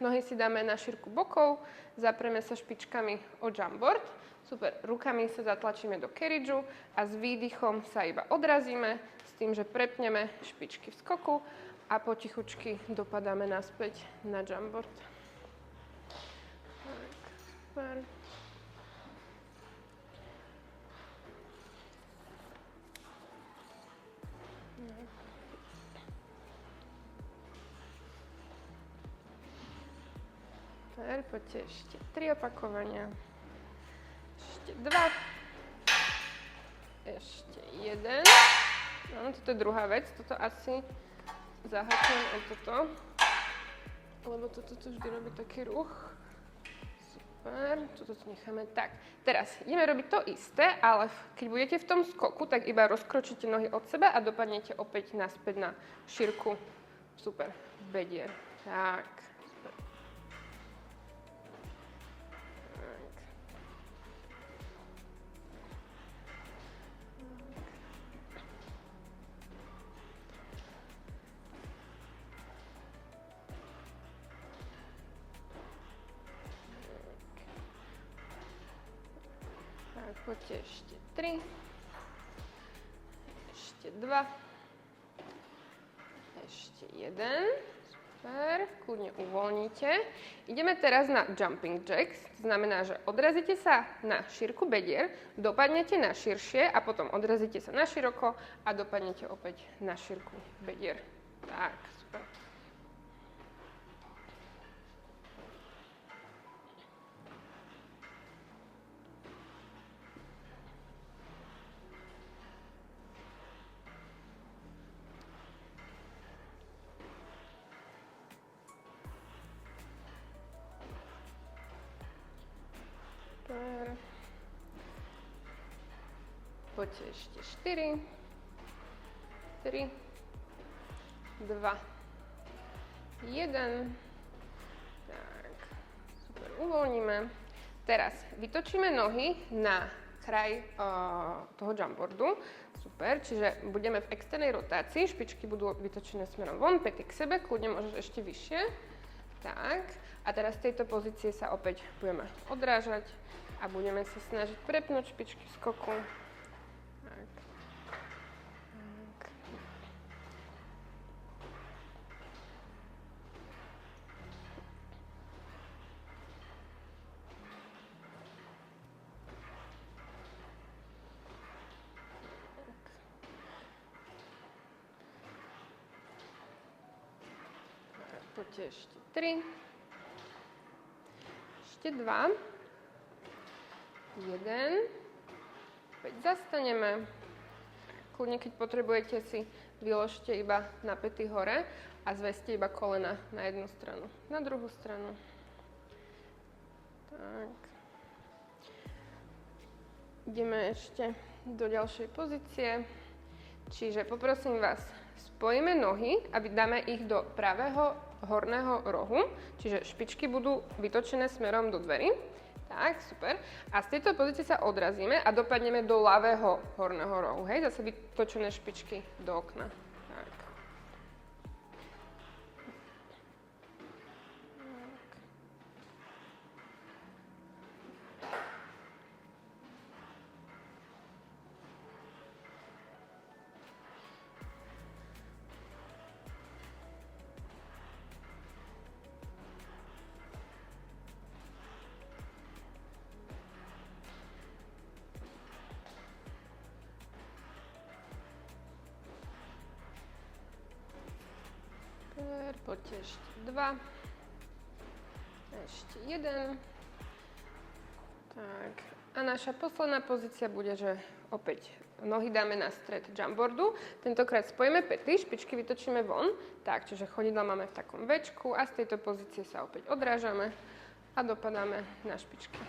nohy si dáme na šírku bokov, zapreme sa špičkami o jumpboard. Super, rukami sa zatlačíme do carriageu a s výdychom sa iba odrazíme s tým, že prepneme špičky v skoku a potichučky dopadáme naspäť na jumpboard. Tak, super. Poďte ešte 3 opakovania. Ešte 2. Ešte 1. No, toto je druhá vec. Toto asi zahačujem o toto. Lebo toto vždy robí taký ruch. Super. Toto necháme tak. Teraz ideme robiť to isté, ale keď budete v tom skoku, tak iba rozkročíte nohy od seba a dopadnete opäť naspäť na šírku. Super. Bedier. Tak. Poďte ešte 3, ešte 2, ešte 1, super, kľudne uvoľnite. Ideme teraz na jumping jacks, to znamená, že odrazíte sa na šírku bedier, dopadnete na širšie a potom odrazíte sa na široko a dopadnete opäť na šírku bedier. Tak, super. Poďte ešte 4, 3, 2, 1. Tak, super, uvoľníme. Teraz vytočíme nohy na kraj toho jumpboardu. Super, čiže budeme v externej rotácii, špičky budú vytočené smerom von, päty k sebe, kľudne môžeš ešte vyššie. Tak, a teraz z tejto pozície sa opäť budeme odrážať a budeme sa snažiť prepnúť špičky v skoku. Poďte ešte 3, ešte 2, 1, opäť zastaneme. Kľudne, keď potrebujete, si vyložte iba na päty hore a zveste iba kolena na jednu stranu, na druhú stranu. Tak. Ideme ešte do ďalšej pozície. Čiže poprosím vás, spojíme nohy, aby dáme ich do pravého horného rohu, čiže špičky budú vytočené smerom do dverí. Tak, super. A z tejto pozície sa odrazíme a dopadneme do ľavého horného rohu. Hej, zase vytočené špičky do okna. Tak. Poďte ešte 2, ešte 1. Tak. A naša posledná pozícia bude, že opäť nohy dáme na stred jumpboardu. Tentokrát spojíme päty, špičky vytočíme von. Tak, čiže chodidla máme v takom večku a z tejto pozície sa opäť odrážame a dopadáme na špičky.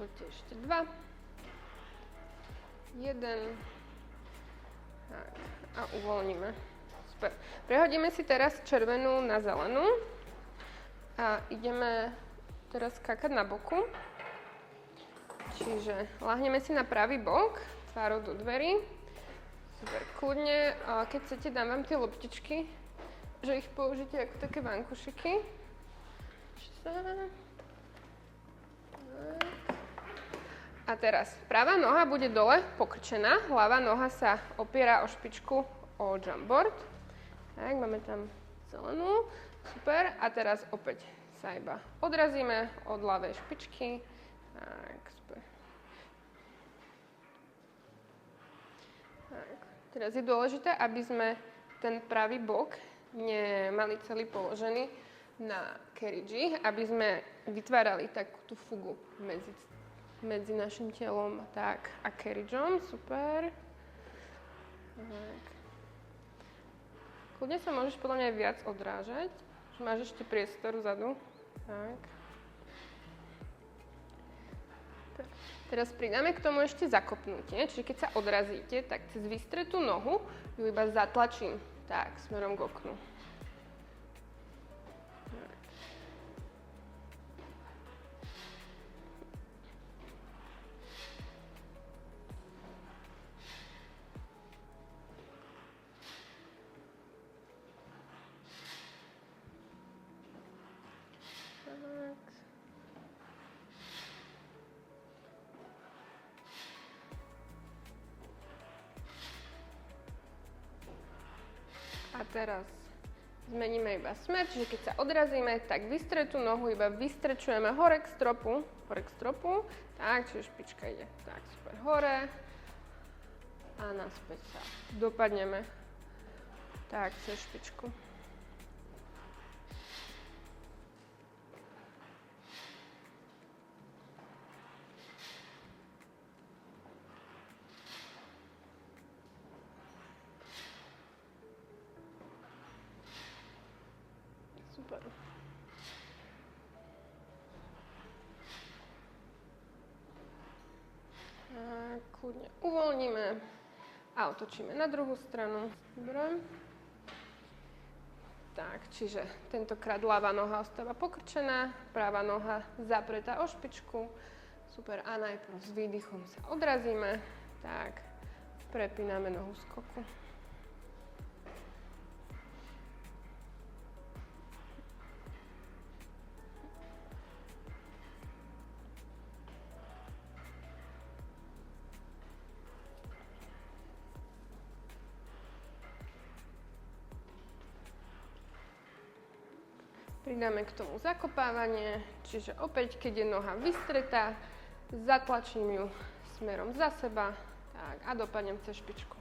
Poďte ešte 2. 1. Tak, a uvoľníme. Super. Prehodíme si teraz červenú na zelenú. A ideme teraz skákať na boku. Čiže láhneme si na pravý bok, tvárou do dverí. Super, kľudne. A keď chcete, dám vám tie loptičky, že ich použite ako také vankušiky. A teraz pravá noha bude dole pokrčená, ľavá noha sa opiera o špičku o jumpboard. Tak, máme tam zelenú. Super. A teraz opäť sa iba odrazíme od ľavej špičky. Tak, super. Tak. Teraz je dôležité, aby sme ten pravý bok nemali celý položený na carriage, aby sme vytvárali takú tú fugu medzi našim telom tak, a carriageom. Super. Tak. Kľudne sa môžeš podľa mňa aj viac odrážať, že máš ešte priestor vzadu. Tak. Teraz pridáme k tomu ešte zakopnutie, čiže keď sa odrazíte, tak cez vystretú nohu ju iba zatlačím tak, smerom k oknu. A teraz zmeníme iba smer, čiže keď sa odrazíme, tak vystretú nohu iba vystrečujeme hore k stropu, tak, čiže špička ide tak super hore a naspäť sa dopadneme tak cez špičku. Super. A kľudne uvoľníme a otočíme na druhú stranu. Dobre. Tak, čiže tentokrát ľavá noha ostáva pokrčená, pravá noha zapretá o špičku. Super. A najprv s výdychom sa odrazíme. Tak, prepíname nohu skoku. Pridáme k tomu zakopávanie, čiže opäť, keď je noha vystretá, zatlačím ju smerom za seba tak, a dopadnem cez špičku.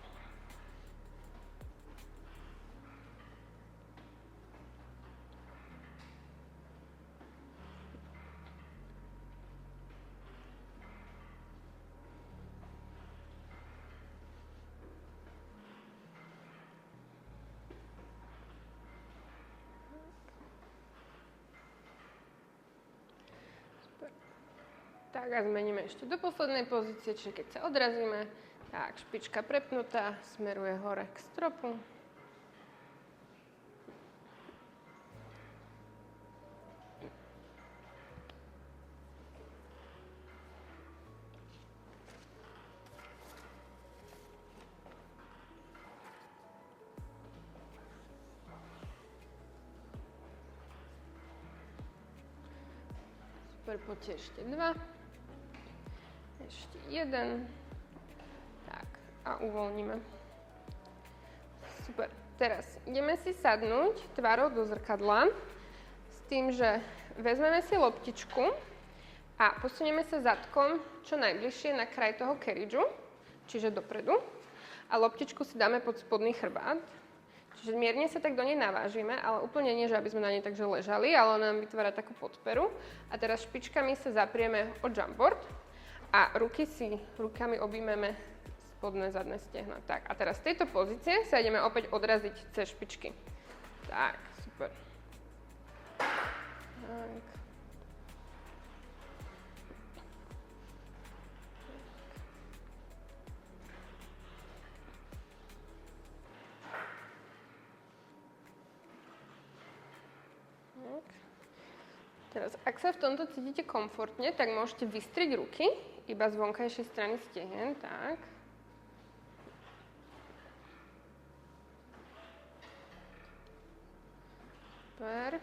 Tak a zmeníme ešte do poslednej pozície, čiže keď sa odrazíme, tak špička prepnutá, smeruje hore k stropu. Super, poďte ešte 2. Ešte 1. Tak, a uvoľníme. Super. Teraz ideme si sadnúť tvárou do zrkadla s tým, že vezmeme si loptičku a posunieme sa zadkom čo najbližšie na kraj toho carriageu, čiže dopredu. A loptičku si dáme pod spodný chrbát. Čiže mierne sa tak do nej navážime, ale úplne nie, že aby sme na nej takže ležali, ale ona nám vytvára takú podperu. A teraz špičkami sa zaprieme o jumpboard a rukami objímeme spodné zadné stehna. Tak, a teraz z tejto pozície sa ideme opäť odraziť cez špičky. Tak, super. Tak. Tak. Teraz, ak sa v tomto cítite komfortne, tak môžete vystrieť ruky iba z vonkajšej strany stehien. Tak. Super.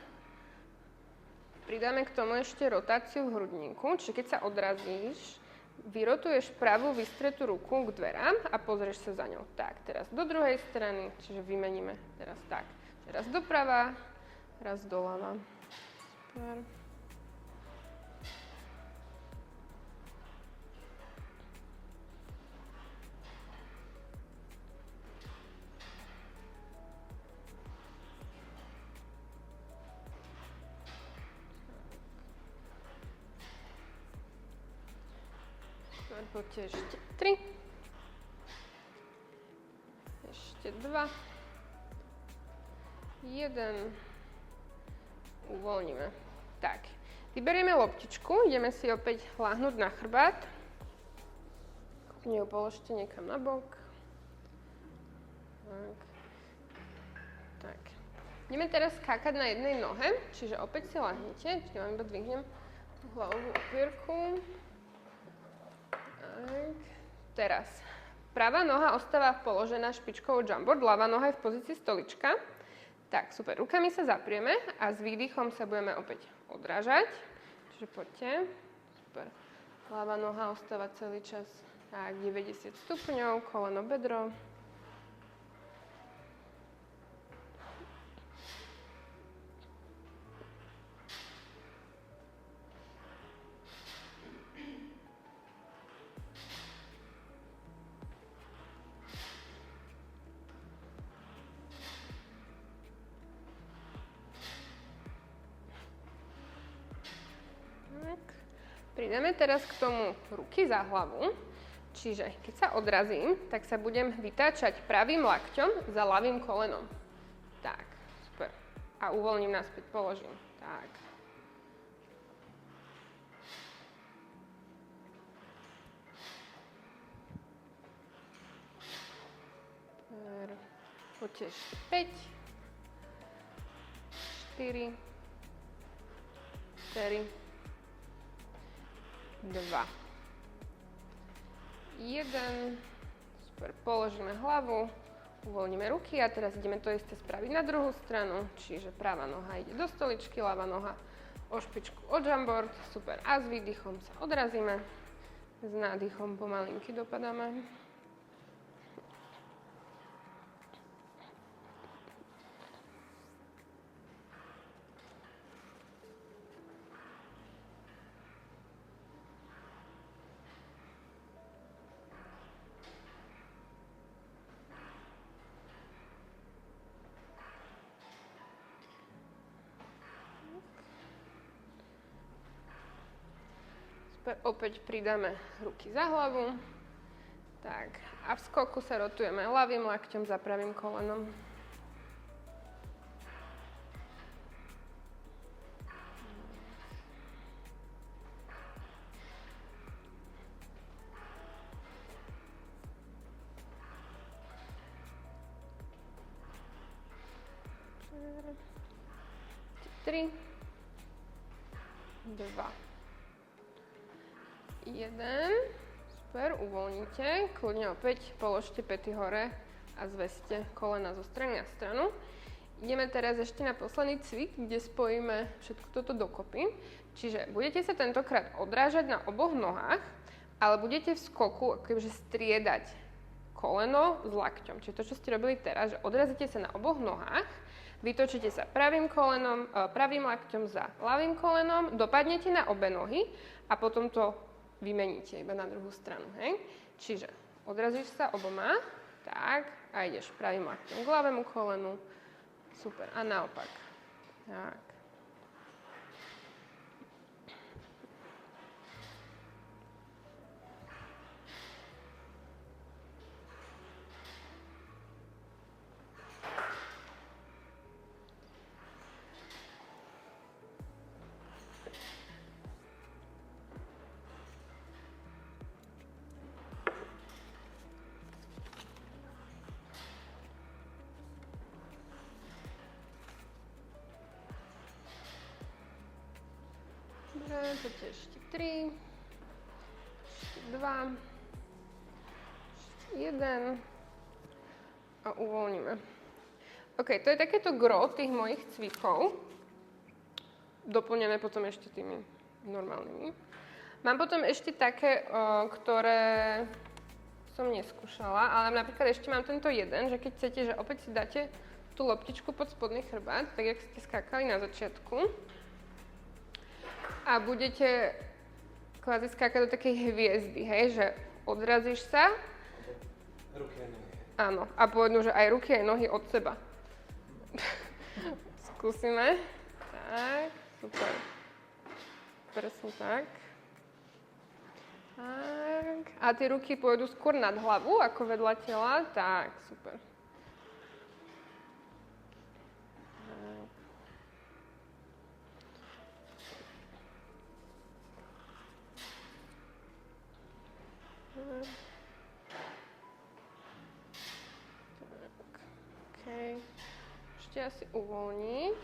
Pridáme k tomu ešte rotáciu v hrudníku, čiže keď sa odrazíš, vyrotuješ pravú vystretú ruku k dverám a pozrieš sa za ňou. Tak, teraz do druhej strany, čiže vymeníme teraz tak. Raz doprava, raz doľava. Super. Poďte ešte 3. Ešte 2. 1. Uvoľníme. Tak. Vyberieme loptičku, ideme si opäť ľahnúť na chrbát. Kľudne ju položte niekam na bok. Tak. Tak. Ideme teraz skákať na jednej nohe, čiže opäť si ľahnite. Čiže vám iba dvihnem hlavovú opierku. Tak. Teraz. Pravá noha ostáva položená špičkou jumpboard, ľavá noha je v pozícii stolička. Tak, super. Rukami sa zaprieme a s výdychom sa budeme opäť odrážať. Čiže poďte. Super. Ľavá noha ostáva celý čas tak 90 stupňov, koleno, bedro. Pridáme teraz k tomu ruky za hlavu, čiže keď sa odrazím, tak sa budem vytáčať pravým lakťom za ľavým kolenom. Tak, super. A uvoľním naspäť, položím. Tak. Poďte 5, 4, 4, 2, 1, super, položíme hlavu, uvoľníme ruky a teraz ideme to isté spraviť na druhú stranu, čiže pravá noha ide do stoličky, ľavá noha o špičku o jumpboard, super, a s výdychom sa odrazíme, s nádychom pomalinky dopadáme. Opäť pridáme ruky za hlavu. Tak, a v skoku sa rotujeme ľavým lakťom za pravým kolenom. Tri, 2, 1, super, uvoľnite, kľudne opäť položte päty hore a zveste kolena zo strany na stranu. Ideme teraz ešte na posledný cvik, kde spojíme všetko toto dokopy. Čiže budete sa tentokrát odrážať na oboch nohách, ale budete v skoku akože striedať koleno s lakťom. Čiže to, čo ste robili teraz, že odrazíte sa na oboch nohách, vytočíte sa pravým lakťom za ľavým kolenom, dopadnete na obe nohy a potom to vymeníte iba na druhú stranu, hej? Čiže odrazíš sa oboma, tak, a ideš pravým lakťom k ľavému kolenu, super, a naopak, tak. Dobre, poďte ešte 3, ešte 2, ešte 1 a uvoľníme. OK, to je takéto gro tých mojich cvikov. Doplnené potom ešte tými normálnymi. Mám potom ešte také, ktoré som neskúšala, ale napríklad ešte mám tento jeden, že keď chcete, že opäť si dáte tú loptičku pod spodný chrbát, tak jak ste skákali na začiatku. A budete kvázi skákať do takej hviezdy, hej, že odrazíš sa. Ruky a nohy. Áno, a povednú, že aj ruky, aj nohy od seba. Skúsime. Tak, super. Presne tak. Tak. A tie ruky pôjdu skôr nad hlavu, ako vedľa tela. Tak, super. Okay. Ešte asi uvoľniť.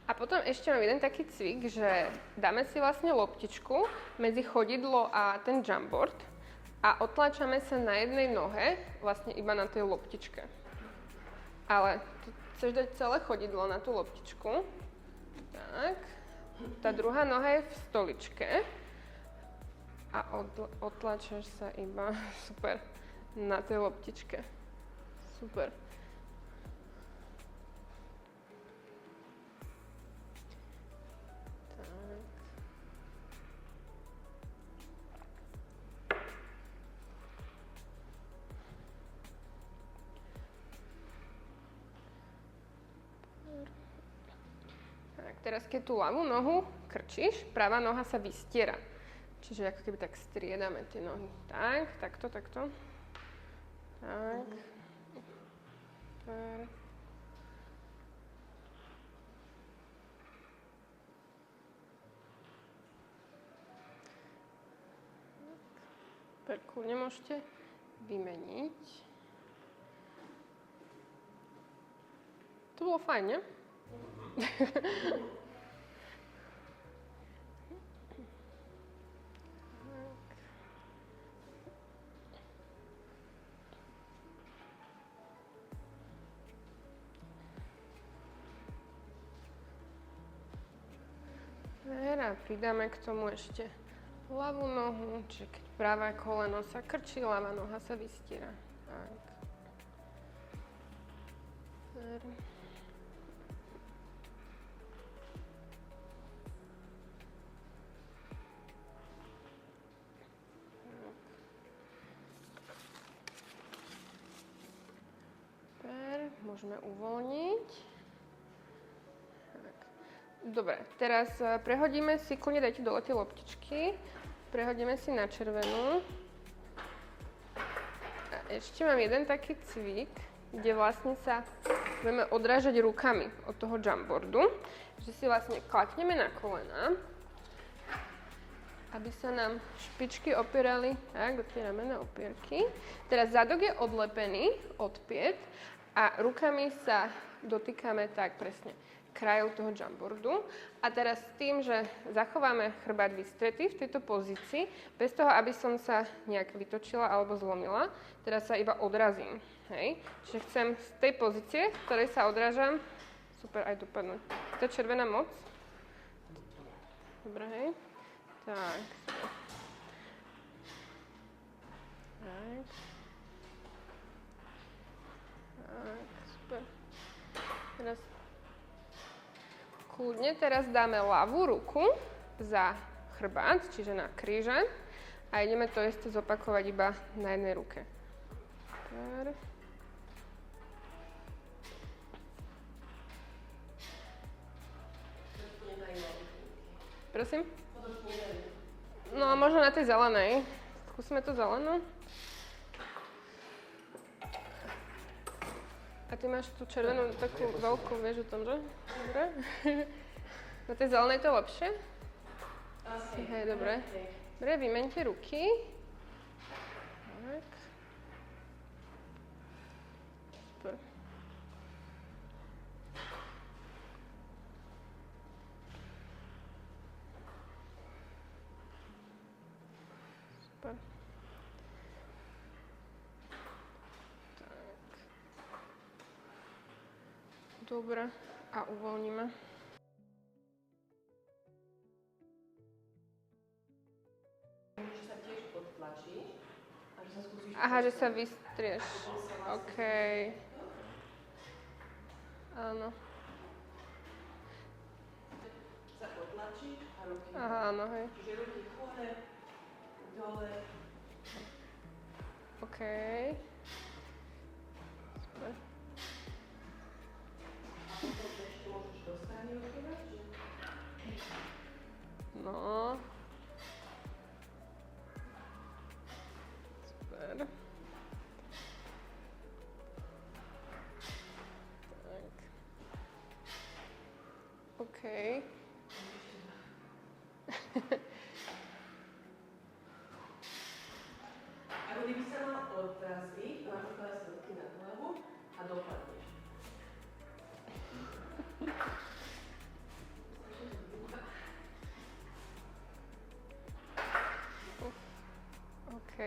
A potom ešte mám jeden taký cvik, že dáme si vlastne loptičku medzi chodidlo a ten jumpboard a otlačame sa na jednej nohe, vlastne iba na tej loptičke. Ale chceš dať celé chodidlo na tú loptičku. Tak. Tá druhá noha je v stoličke. A otlačaš sa iba, super, na tej loptičke. Super. Tak, teraz keď tú ľavú nohu krčíš, pravá noha sa vystiera. Čiže ako keby tak striedame tie nohy. Tak, takto, takto. Tak. Super. Super, kľudne môžete vymeniť. To bolo fajn, ne? A pridáme k tomu ešte ľavú nohu, čiže keď pravé koleno sa krčí, ľavá noha sa vystiera. Tak. Super, môžeme uvoľniť. Dobre, teraz prehodíme si, kľudne dajte dole tie loptičky, prehodíme si na červenú. A ešte mám jeden taký cvik, kde vlastne sa budeme odrážať rukami od toho jumpboardu, že si vlastne klakneme na kolená, aby sa nám špičky opierali tak, do tie ramenné opierky. Teraz zadok je odlepený od piet a rukami sa dotýkame tak presne krajov toho jumpboardu. A teraz s tým, že zachováme chrbát vystretý v tejto pozícii, bez toho, aby som sa nejak vytočila alebo zlomila, teraz sa iba odrazím. Hej. Čiže chcem z tej pozície, v ktorej sa odrážam, super, aj dopadnúť. Tá červená moc. Dobre, hej. Tak, super. Tak. Tak, super. Teraz kľudne teraz dáme ľavú ruku za chrbát, čiže na kríže a ideme to isté zopakovať iba na jednej ruke. Super. Prosím? No, možno na tej zelenej. Skúsime to zelenú. A ty máš tú červenú takú veľkú, vieš o tom, že? Dobre. Na tej zelenej to lepšie? Asi. Hej, dobre. Dobre, vymeňte ruky. Tak. Super. Dobre. A uvoľníme. Že sa tiež odtlačíš a že sa skúsiš... Aha, že sa vystrieš. OK. Áno. Sa odtlačíš a ruky... Aha, áno, hej. Čiže ruky hore, dole. OK. Super. A potom ešte môžeš do strany otvárať, že... No. Super. Tak. OK. Ako kdyby sa mal odraziť, máš ukázať ruky na hlavu a dopadneš. OK.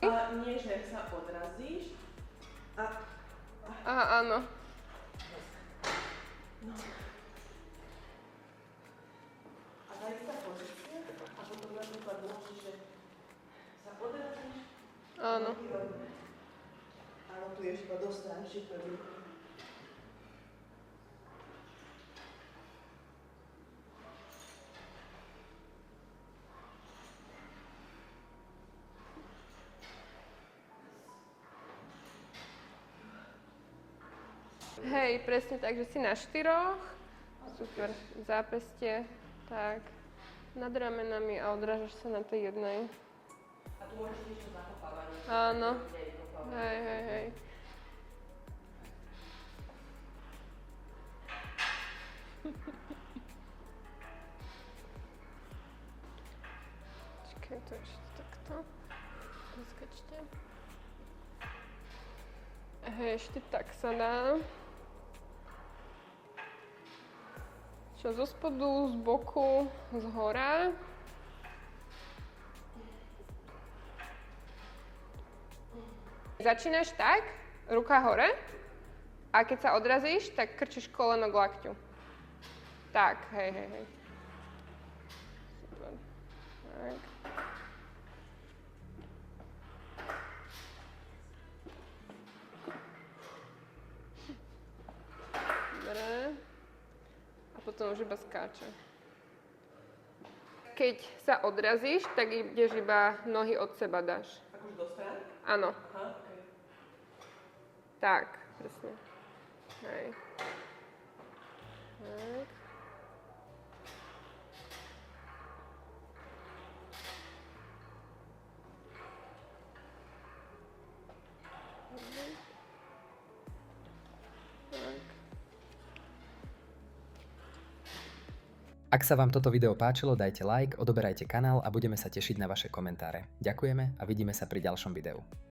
A nie, že sa odrazíš a... Aha, áno. No. A daj sa pozícia a potom napríklad môžeš, že sa odrazíš. Áno. Áno, tu je iba dostaneš prvý. Hej, presne tak, že si na 4. Super. Zápestie. Tak. Nad ramenami a odrážaš sa na tej jednej. A tu môžeš niečo zakopávať. Áno. Hej, hej, hej. Čakaj, to ešte takto. Zaskačte. Hej, ešte tak sa dá. Čo zo spodu, z boku, z hora. Začínaš tak, ruka hore, a keď sa odrazíš, tak krčíš koleno k lakťu. Tak, hej, hej, hej. Super. Tak. Dobre. A potom už iba skáče. Keď sa odrazíš, tak ideš iba nohy od seba dáš. Akože do strany? Áno. Aha, okej. Tak, presne. Hej. Tak. Tak. Ak sa vám toto video páčilo, dajte like, odoberajte kanál a budeme sa tešiť na vaše komentáre. Ďakujeme a vidíme sa pri ďalšom videu.